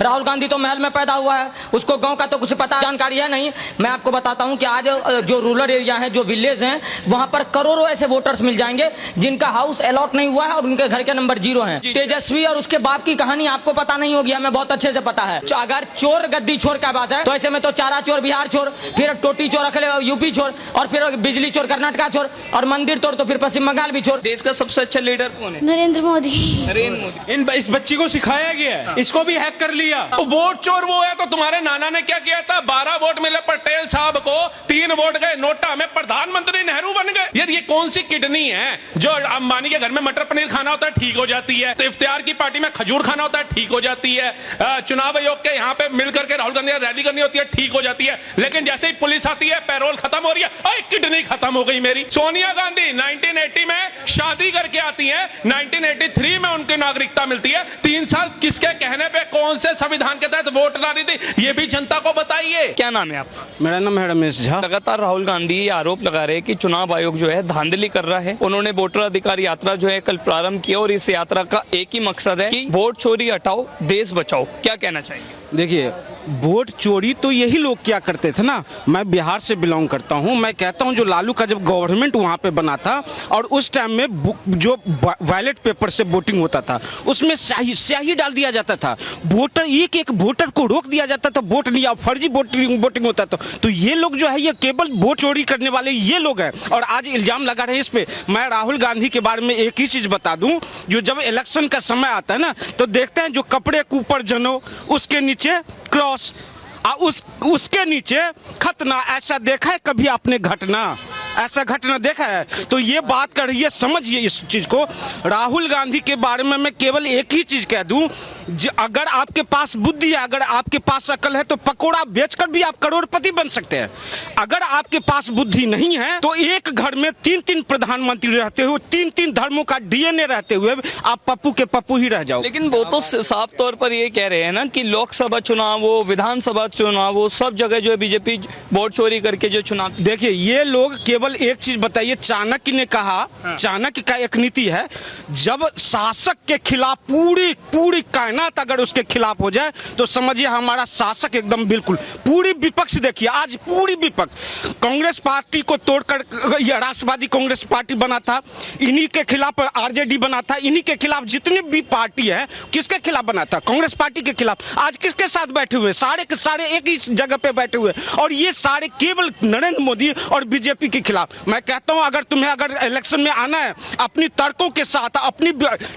राहुल गांधी तो महल में पैदा हुआ है, उसको गांव का तो कुछ पता जानकारी है नहीं। मैं आपको बताता हूं कि आज जो रूरल एरिया है, जो विलेज हैं, वहां पर करोड़ों ऐसे वोटर्स मिल जाएंगे जिनका हाउस अलॉट नहीं हुआ है और उनके घर के नंबर 0 हैं। तेजस्वी और उसके बाप की कहानी आपको पता नहीं होगी, हमें बहुत अच्छे से पता है। अगर चोर गद्दी चोर का बात है तो ऐसे में तो चारा चोर बिहार छोड़, फिर टोटी चोर अखिले यूपी छोड़, और फिर बिजली चोर कर्नाटका छोड़, और मंदिर तोड़ तो फिर पश्चिम बंगाल भी छोड़। देश का सबसे अच्छा लीडर कौन है? नरेंद्र मोदी। नरेंद्र मोदी। इस बच्ची को सिखाया गया है, इसको भी हैक कर लिया। तो वोट चोर वो है, तो तुम्हारे नाना ने क्या किया था? 12 वोट मिले पटेल साहब को, 3 वोट गए नोटा में, प्रधानमंत्री नेहरू बन गए। यार ये कौन सी किडनी है जो अंबानी के घर में मटर पनीर खाना होता है ठीक हो जाती है, तो इफ्तियार की पार्टी में खजूर खाना होता है ठीक हो जाती है, चुनाव आयोग के यहाँ पे मिलकर के राहुल गांधी रैली करनी होती है ठीक हो जाती है, लेकिन जैसे ही पुलिस आती है पैरोल खत्म हो रही है, अरे किडनी खत्म हो गई मेरी। सोनिया गांधी 1980 में शादी करके आती है, 1983 में उनकी नागरिकता मिलती है। 3 साल किसके कहने पे कौन से संविधान के तहत वोट डाली थी, ये भी जनता को बताइए। क्या नाम है आपका? मेरा नाम है रमेश झा। लगातार राहुल गांधी ये आरोप लगा रहे हैं कि चुनाव आयोग जो है धांधली कर रहा है। उन्होंने वोटर अधिकार यात्रा जो है कल प्रारंभ किया और इस यात्रा का एक ही मकसद है कि वोट चोरी हटाओ, देश बचाओ। क्या कहना चाहेंगे? देखिए, वोट चोरी तो यही लोग क्या करते थे ना। मैं बिहार से बिलोंग करता हूं, मैं कहता हूं जो लालू का जब गवर्नमेंट वहां पे बना था और उस टाइम में जो बैलेट पेपर से वोटिंग होता था उसमें स्याही डाल दिया जाता था, वोटर एक वोटर को रोक दिया जाता था, वोट नहीं, फर्जी वोटिंग होता था। तो ये लोग जो है ये केवल वोट चोरी करने वाले ये लोग हैं और आज इल्जाम लगा रहे हैं इस पे। मैं राहुल गांधी के बारे में एक ही चीज बता दूं, जो जब इलेक्शन का समय आता है ना तो देखते हैं जो कपड़े के ऊपर जनो उसके नीचे क्रॉस, उसके नीचे खतना। ऐसा देखा है कभी आपने घटना? ऐसा घटना देखा है? तो ये बात कर रही है, समझिए इस चीज को। राहुल गांधी के बारे में मैं केवल एक ही चीज कह दूं, अगर आपके पास बुद्धि है, अगर आपके पास अकल है तो पकोड़ा बेचकर भी आप करोड़पति बन सकते हैं। अगर आपके पास बुद्धि नहीं है तो एक घर में 3-3 प्रधानमंत्री रहते हुए, 3-3 धर्मों का डीएनए रहते हुए आप पप्पू के पप्पू ही रह जाओ। लेकिन वो तो साफ तौर पर ये कह रहे हैं ना कि लोकसभा चुनाव हो, विधानसभा चुनाव हो, सब जगह जो है बीजेपी वोट चोरी करके जो चुनाव। देखिए, ये लोग केवल एक चीज बताइए, चाणक्य ने कहा, चाणक्य का एक नीति है, जब शासक के खिलाफ पूरी कायनात अगर उसके खिलाफ हो जाए तो समझिए हमारा शासक एकदम बिल्कुल। पूरी विपक्ष देखिए, आज पूरी विपक्ष कांग्रेस पार्टी को तोड़कर राष्ट्रवादी कांग्रेस पार्टी बना था, इन्हीं के खिलाफ आरजेडी बना था, इन्हीं के खिलाफ जितनी भी पार्टी है किसके खिलाफ बना था? कांग्रेस पार्टी के खिलाफ। आज किसके साथ बैठे हुए? सारे के सारे एक ही जगह पे बैठे हुए और ये सारे केवल नरेंद्र मोदी और बीजेपी के खिलाफ। मैं कहता हूं अगर इलेक्शन में आना है अपनी तर्कों के साथ, अपनी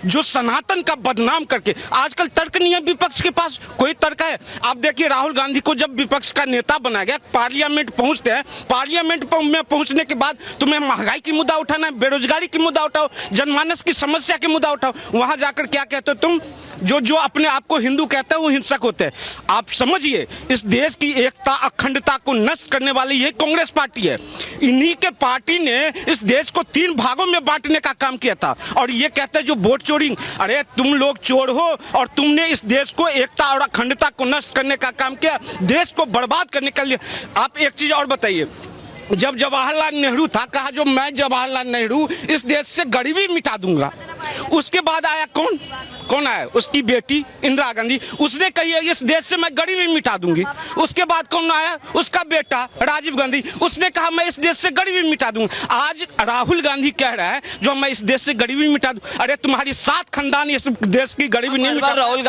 जो सनातन का बदनाम करके, आजकल तर्क नहीं है विपक्ष के पास, कोई तर्क है? आप देखिए राहुल गांधी को जब विपक्ष का नेता बनाया गया, पार्लियामेंट पहुंचते हैं, पार्लियामेंट में पहुंचने के बाद तुम्हें महंगाई की मुद्दा उठाना है, बेरोजगारी की मुद्दा उठाओ, जनमानस की समस्या की मुद्दा उठाओ, वहां जाकर क्या कहते हो तुम? जो अपने आप को हिंदू कहते हैं वो हिंसक होते हैं। आप समझिए, इस देश की एकता अखंडता को नष्ट करने वाली ये कांग्रेस पार्टी है। इन्हीं के पार्टी ने इस देश को 3 भागों में बांटने का काम किया था और ये कहते हैं जो वोट चोरी, अरे तुम लोग चोर हो और तुमने इस देश को एकता और अखंडता को नष्ट करने का काम किया, देश को बर्बाद करने के लिए। आप एक चीज और बताइए, जब जवाहरलाल नेहरू था, कहा जो मैं जवाहरलाल नेहरू इस देश से गरीबी मिटा दूंगा। उसके बाद आया कौन आया? उसकी बेटी इंदिरा गांधी, उसने कही इस देश से मैं गरीबी मिटा दूंगी। उसके बाद कौन आया? उसका बेटा राजीव गांधी, उसने कहा मैं इस देश से गरीबी मिटा दूंगा। आज राहुल गांधी कह रहा है जो मैं इस देश से गरीबी मिटा दूं। अरे तुम्हारी 7 खानदान इस देश की गरीबी नहीं मिटा। राहुल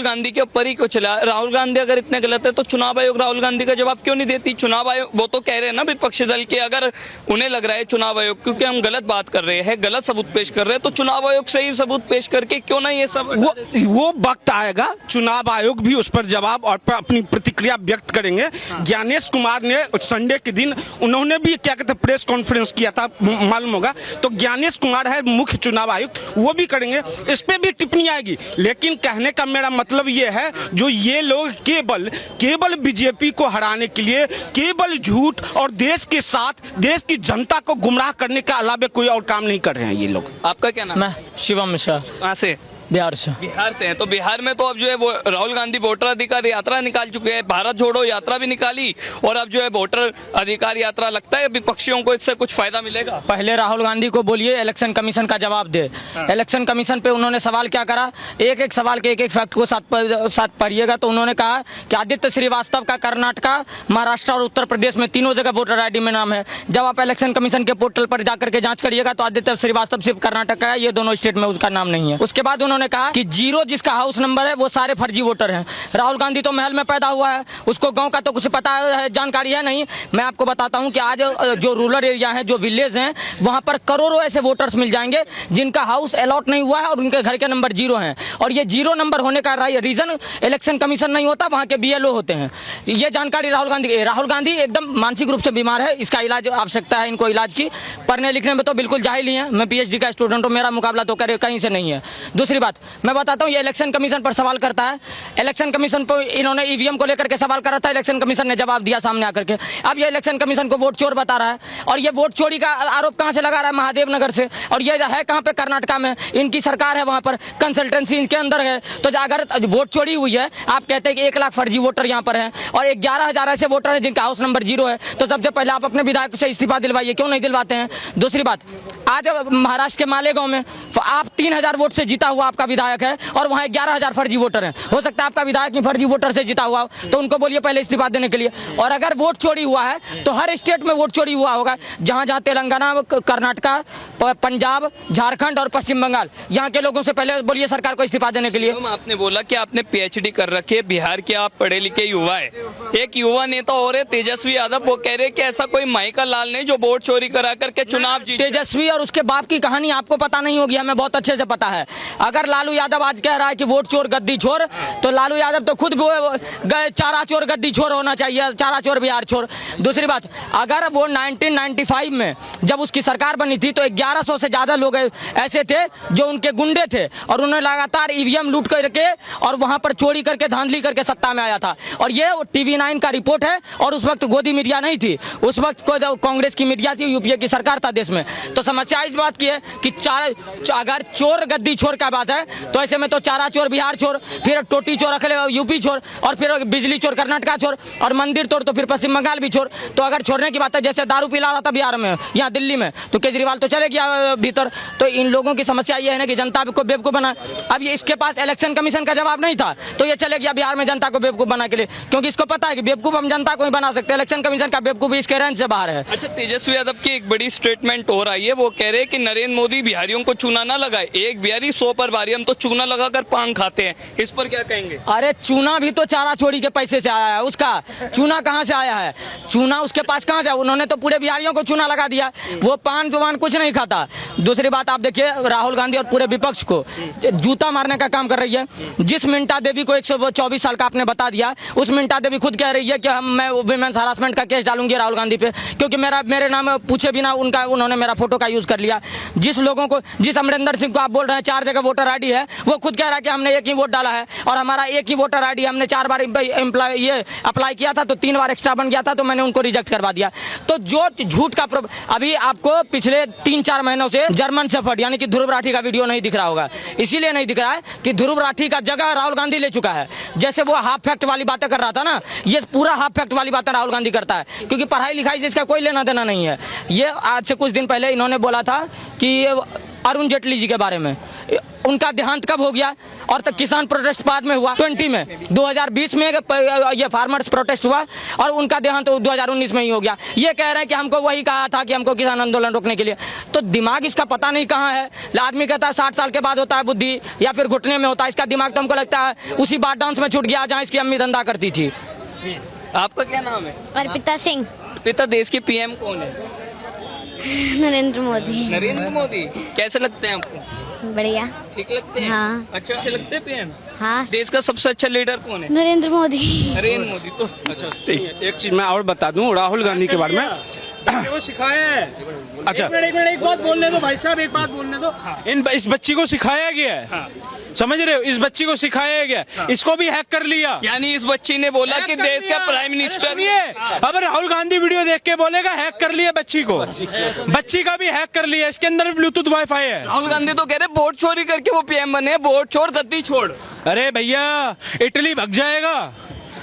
गांधी के ऊपर ही क्यों चला? राहुल गांधी अगर इतने गलत है तो चुनाव आयोग राहुल गांधी का जवाब क्यों नहीं देती? चुनाव आयोग, वो तो कह रहे हैं ना विपक्षी दल के, अगर उन्हें लग रहा है चुनाव आयोग क्योंकि हम गलत बात कर रहे हैं, गलत सबूत पेश कर रहे हैं, तो चुनाव आयोग सही सबूत पेश करके क्यों ना ये सब वो वक्त आएगा, चुनाव आयोग भी उस पर जवाब और पर अपनी प्रतिक्रिया व्यक्त करेंगे। ज्ञानेश कुमार ने संडे के दिन उन्होंने भी क्या कहते प्रेस कॉन्फ्रेंस किया था, मालूम होगा, तो ज्ञानेश कुमार है मुख्य चुनाव आयुक्त, वो भी करेंगे, इस पे भी टिप्पणी आएगी। लेकिन कहने का मेरा मतलब ये है, जो ये लोग केवल बीजेपी को हराने के लिए केवल झूठ और देश के साथ देश की जनता को गुमराह करने के अलावा कोई और काम नहीं कर रहे हैं ये लोग। आपका क्या नाम? मैं शिवम मिश्रा। कहाँ से? बिहार से। बिहार से हैं, तो बिहार में तो अब जो है वो राहुल गांधी वोटर अधिकार यात्रा निकाल चुके हैं, भारत जोड़ो यात्रा भी निकाली, और अब जो है वोटर अधिकार यात्रा, लगता है विपक्षियों को इससे कुछ फायदा मिलेगा? पहले राहुल गांधी को बोलिए इलेक्शन कमीशन का जवाब दे। इलेक्शन कमीशन पे उन्होंने सवाल क्या करा, एक एक सवाल के एक एक फैक्ट को साथ पढ़िएगा तो उन्होंने कहा कि आदित्य श्रीवास्तव का कर्नाटका, महाराष्ट्र और उत्तर प्रदेश में तीनों जगह वोटर आईडी में नाम है। जब आप इलेक्शन कमीशन के पोर्टल पर जाकर के जांच करिएगा तो आदित्य श्रीवास्तव सिर्फ कर्नाटक का है, ये दोनों स्टेट में उसका नाम नहीं है। उसके बाद उन्होंने कहा कि 0 जिसका हाउस नंबर है वो सारे फर्जी वोटर हैं। राहुल गांधी तो महल में पैदा हुआ है, उसको गांव का तो कुछ पता है, जानकारी है नहीं। मैं आपको बताता हूं कि आज जो रूरल एरिया है, जो विलेज हैं, वहां पर करोड़ों ऐसे वोटर्स मिल जाएंगे जिनका हाउस अलॉट नहीं हुआ है और उनके घर के नंबर 0 हैं। और ये 0 नंबर होने का रीजन इलेक्शन कमीशन नहीं होता, वहां के BLO होते हैं। ये जानकारी राहुल गांधी एकदम मानसिक रूप से बीमार है, इसका इलाज आवश्यकता है इनको इलाज की। पढ़ने लिखने में तो बिल्कुल जाहिल ही है, मैं PhD का स्टूडेंट हूँ, मेरा मुकाबला तो कहीं से नहीं है। दूसरी बात मैं बताता हूँ, ये इलेक्शन कमीशन पर सवाल करता है। इलेक्शन कमीशन पर इन्होंने EVM को लेकर के सवाल करा था, इलेक्शन कमीशन ने जवाब दिया सामने आकर के। अब ये इलेक्शन कमीशन को वोट चोर बता रहा है, और ये वोट चोरी का आरोप कहां से लगा रहा है? महादेव नगर से। और ये है कहां पे? कर्नाटका में। इनकी सरकार है, वहां पर कंसल्टेंसी इनके अंदर है। तो अगर वोट चोरी हुई है, आप कहते हैं कि 1 लाख फर्जी वोटर यहां पर हैं और 11,000 ऐसे वोटर हैं जिनका हाउस नंबर 0 है, तो सबसे पहले आप अपने विधायक से इस्तीफा दिलवाइए, क्यों नहीं दिलवाते हैं? दूसरी बात, आज महाराष्ट्र के मालेगांव में आप 3,000 वोट से जीता हुआ आपका विधायक है और वहां 11,000 फर्जी वोटर हैं। हो सकता है आपका विधायक ही फर्जी वोटर से जीता हुआ हो, तो उनको बोलिए पहले इस्तीफा देने के लिए। और अगर वोट चोरी हुआ है तो हर स्टेट में वोट चोरी हुआ होगा, जहां जहां तेलंगाना, कर्नाटका, पंजाब, झारखंड और पश्चिम बंगाल, यहाँ के लोगों से पहले बोलिए सरकार को इस्तीफा देने के लिए। आपने बोला कि आपने PhD कर रखी है, बिहार के आप पढ़े लिखे युवा है। एक युवा नेता और है तेजस्वी यादव, वो कह रहे हैं कि ऐसा कोई माई का लाल नहीं जो वोट चोरी करा करके चुनाव जीते। तेजस्वी और उसके बाप की कहानी आपको पता नहीं होगी, हमें बहुत अच्छे से पता है। अगर लालू यादव आज कह रहा है कि वोट चोर गद्दी छोर, तो लालू यादव तो खुद चारा चोर गद्दी छोर होना चाहिए, चारा चोर बिहार छोर। दूसरी बात, अगर वो 1995 में जब उसकी सरकार बनी थी तो 1100 से ज्यादा लोग ऐसे थे जो उनके गुंडे थे और उन्होंने लगातार EVM लूट करके और वहां पर चोरी करके धांधली करके सत्ता में आया था। और ये TV9 का रिपोर्ट है, और उस वक्त गोदी मीडिया नहीं थी, उस वक्त को कांग्रेस की मीडिया थी, UPA की सरकार था देश में। तो समस्या इस बात की है कि अगर चोर गद्दी छोर का बात है तो ऐसे में तो चारा चोर बिहार छोर, फिर टोटी चोर अखिल UP छोर, और फिर बिजली चोर कर्नाटका छोर, और मंदिर तोड़ तो फिर पश्चिम बंगाल भी छोर। तो अगर छोड़ने की बात है, जैसे दारू पिला रहा था बिहार में, यहाँ दिल्ली में, तो केजरीवाल तो चले गया भीतर। तो इन लोगों की समस्या ये है ना कि जनता को बेवकूफ बना। अब ये इसके पास इलेक्शन कमीशन का जवाब नहीं था तो ये चले गया बिहार में जनता को बेवकूफ बना के लिए, क्योंकि इसको पता है कि बेवकूफ हम जनता को ही बना सकते हैं, इलेक्शन कमीशन का बेवकूफ इसके रेंज से बाहर है। अच्छा, तेजस्वी यादव की एक बड़ी स्टेटमेंट हो रही है, वो कह रहे हैं कि नरेंद्र मोदी बिहारियों को चूना ना लगाए, एक बिहारी 100 पर भारी, हम तो चूना लगाकर पान खाते हैं। इस पर क्या कहेंगे? अरे चूना भी तो चारा चोरी के पैसे से आया है, उसका चूना कहाँ से आया है? चूना उसके पास कहाँ से? उन्होंने तो पूरे बिहारियों को चूना लगा दिया, वो पान जुबान कुछ नहीं खाता। दूसरी बात आप देखिए, राहुल गांधी और पूरे विपक्ष को जूता मारने का काम कर रही है। जिस मिंटा देवी को 124 साल का आपने बता दिया, उस मिंटा देवी खुद कह रही है कि मैं वुमेन्स हरासमेंट का केस डालूंगी राहुल गांधी पे, क्योंकि मेरे नाम पूछे बिना उन्होंने मेरा फोटो का यूज कर लिया। जिस लोगों को, जिस अमरिंदर सिंह को आप बोल रहे हैं 4 जगह वोटर आईडी है, वो खुद कह रहा है कि हमने एक ही वोट डाला है और हमारा एक ही वोटर आईडी, हमने 4 बार अप्लाई किया था तो 3 बार एक्स्ट्रा बन गया था, तो मैंने उनको रिजेक्ट करवा दिया। तो जो झूठ का अभी आपको पिछले 3-4 महीनों से जर्मन शेफर्ड यानी कि ध्रुव राठी का वीडियो नहीं दिख रहा होगा, इसीलिए नहीं दिख रहा है कि ध्रुव राठी का जगह राहुल गांधी ले चुका है। जैसे वो हाफ फैक्ट वाली बातें कर रहा था ना, ये पूरा हाफ फैक्ट वाली बातें राहुल गांधी करता है, क्योंकि पढ़ाई लिखाई से इसका कोई लेना देना नहीं है। ये आज से कुछ दिन पहले इन्होंने बोला था कि अरुण जेटली जी के बारे में, उनका देहांत कब हो गया? और तक किसान प्रोटेस्ट बाद में हुआ 20 में, 2020 में ये फार्मर्स प्रोटेस्ट हुआ और उनका देहांत 2019 में ही हो गया। ये कह रहे हैं कि हमको वही कहा था कि हमको किसान आंदोलन रोकने के लिए। तो दिमाग इसका पता नहीं कहाँ है। आदमी कहता है 60 साल के बाद होता है बुद्धि, या फिर घुटने में होता है। इसका दिमाग तो हमको लगता है उसी बार डांस में छूट गया जहाँ इसकी अम्मी धंधा करती थी। आपका क्या नाम है? अर्पिता सिंह। अर्पिता, देश के PM कौन है? नरेंद्र मोदी। नरेंद्र मोदी कैसे लगते हैं आपको? बढ़िया। ठीक लगते हैं? हाँ। अच्छे लगते हैं PM? हाँ। देश का सबसे अच्छा लीडर कौन है? नरेंद्र मोदी। नरेंद्र मोदी। तो अच्छा, एक चीज मैं और बता दूं राहुल गांधी के बारे में। वो सिखाया है। अच्छा, एक बात बोलने दो भाई साहब, एक बात बोलने दो। इस बच्ची को सिखाया गया है। समझ रहे हो, इस बच्ची को सिखाया गया, इसको भी हैक कर लिया। यानी इस बच्ची ने बोला कि देश का प्राइम मिनिस्टर। सुनिए, अब राहुल गांधी वीडियो देख के बोलेगा हैक कर लिया बच्ची को, बच्ची का भी हैक कर लिया, इसके अंदर भी ब्लूटूथ वाईफाई है। राहुल गांधी तो कह रहे वोट चोरी करके वो पीएम बने, वोट छोड़ गद्दी छोड़। अरे भैया, इटली भग जाएगा,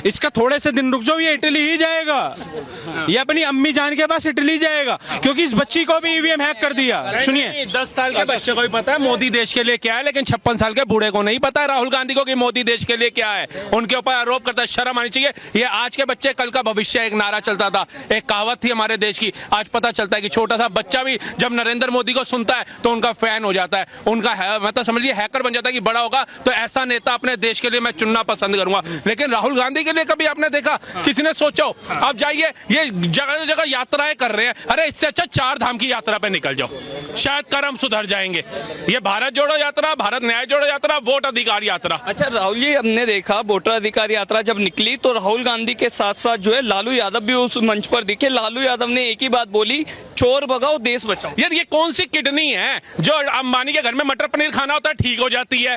इसका थोड़े से दिन रुक जाओ, ये इटली ही जाएगा, ये अपनी अम्मी जान के पास इटली जाएगा, क्योंकि इस बच्ची को भी ईवीएम हैक कर दिया। सुनिए, 10 साल के बच्चे को भी पता है मोदी देश के लिए क्या है, लेकिन 56 साल के बूढ़े को नहीं पता है राहुल गांधी को कि मोदी देश के लिए क्या है। उनके ऊपर आरोप करता है, शर्म आनी चाहिए। ये आज के बच्चे कल का भविष्य, एक नारा चलता था, एक कहावत थी हमारे देश की, आज पता चलता है कि छोटा सा बच्चा भी जब नरेंद्र मोदी को सुनता है तो उनका फैन हो जाता है, उनका मतलब समझिए हैकर बन जाता है कि बड़ा होगा तो ऐसा नेता अपने देश के लिए मैं चुनना पसंद करूंगा। लेकिन राहुल गांधी के लिए कभी आपने देखा किसी ने सोचा हो? अब जाइए, ये जगह जगह यात्राएं कर रहे हैं, अरे इससे अच्छा 4 धाम की यात्रा पे निकल जाओ, शायद कर्म सुधर जाएंगे। ये भारत जोड़ो यात्रा, भारत न्याय जोड़ो यात्रा, वोट अधिकार यात्रा। अच्छा राहुल जी, हमने देखा वोटर अधिकार यात्रा जब निकली तो राहुल गांधी के साथ साथ जो है लालू यादव भी उस मंच पर दिखे। लालू यादव ने एक ही बात बोली, चोर भगाओ देश बचाओ। यार ये कौन सी किडनी है जो अंबानी के घर में मटर पनीर खाना होता है ठीक हो जाती है,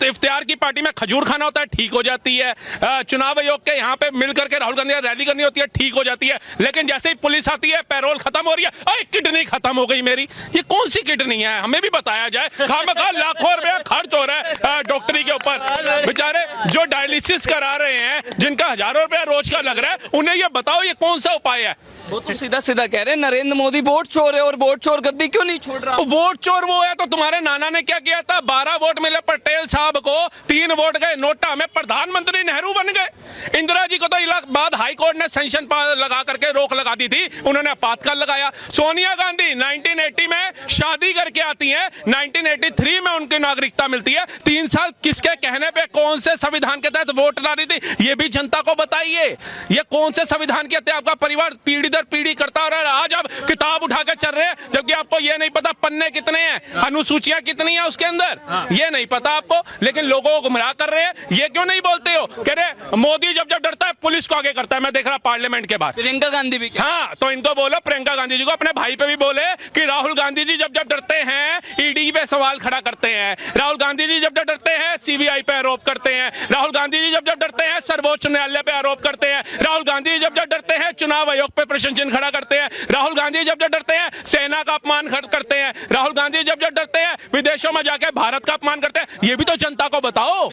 इफ्तियार की पार्टी में खजूर खाना होता है ठीक हो जाती है, चुनाव आयोग के यहाँ पे मिल करके राहुल गांधी रैली करनी होती है ठीक हो जाती है, लेकिन जैसे ही पुलिस आती है पैरोल खत्म हो रही है, अरे किडनी खत्म हो गई मेरी। ये कौन सी किडनी है, हमें भी बताया जाए। खामखा लाखों रुपया खर्च हो रहा है डॉक्टरी के ऊपर, बेचारे जो डायलिसिस करा रहे हैं, जिनका हजारों रुपया रोज का लग रहा है, उन्हें ये बताओ ये कौन सा उपाय है। वो तो सीधा सीधा कह रहे हैं नरेंद्र मोदी वोट चोर है और वोट चोर गद्दी क्यों नहीं छोड़ रहा। वोट चोर वो है तो तुम्हारे नाना ने क्या किया था, 12 वोट मिले पटेल साहब को, 3 वोट गए नोटा में, प्रधानमंत्री नेहरू बन गए। इंदिरा जी को तो बाद हाई कोर्ट ने सेंशन लगा करके रोक लगा दी थी, उन्होंने आपातकाल लगाया। सोनिया गांधी 1980 में शादी करके आती हैं, 1983 में उनकी नागरिकता मिलती है। 3 साल किसके कहने पे कौन से संविधान के तहत वोट ला रही थी, ये भी जनता को बताइए। ये कौन से संविधान के तहत आपका परिवार पीढ़ी दर पीढ़ी करता आ रहा है, आज आप किताब उठा के चल रहे हैं, जबकि आपको ये नहीं पता पन्ने कितने हैं, अनुसूचियां कितनी हैं उसके अंदर, ये नहीं पता आपको, लेकिन लोगों को गुमराह कर रहे हैं। ये क्यों नहीं बोलते हो, कह रहे मोदी जब जब डरता है पुलिस को आगे करता है। मैं देख रहा पार्लियामेंट के बाहर प्रियंका गांधी भी हाँ, तो इनको बोलो, प्रियंका गांधी जी को, अपने भाई पे भी बोले कि राहुल गांधी जी जब जब डरते हैं ईडी पे सवाल खड़ा करते हैं, राहुल गांधी जी जब जब डरते हैं सीबीआई पे आरोप करते हैं, राहुल गांधी जी जब जब डरते हैं सर्वोच्च न्यायालय पे आरोप करते हैं, राहुल गांधी जी जब जब डरते हैं चुनाव आयोग पे प्रश्न चिन्ह खड़ा करते हैं, राहुल गांधी जब जब डरते हैं सेना का अपमान करते हैं, राहुल गांधी जब जब डरते हैं विदेशों में जाके भारत का अपमान करते हैं। ये भी तो जनता को बताओ।